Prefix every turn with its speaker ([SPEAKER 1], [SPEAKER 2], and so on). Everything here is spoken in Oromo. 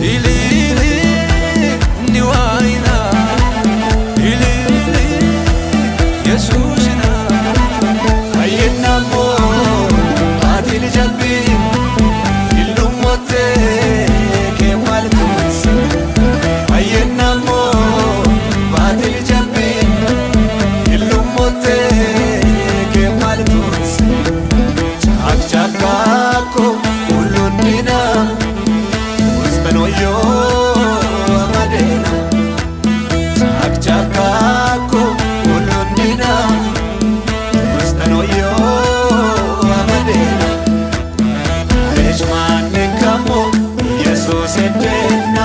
[SPEAKER 1] ilili ni waina ilili Yesusina ayenamo adil jabbi ilumote ke maltus ayenamo adil jabbi ilumote ke maltus chakchakako ulunina yo amadena chakchakako ulunina ustano yo amadena eshman kamo yesus edena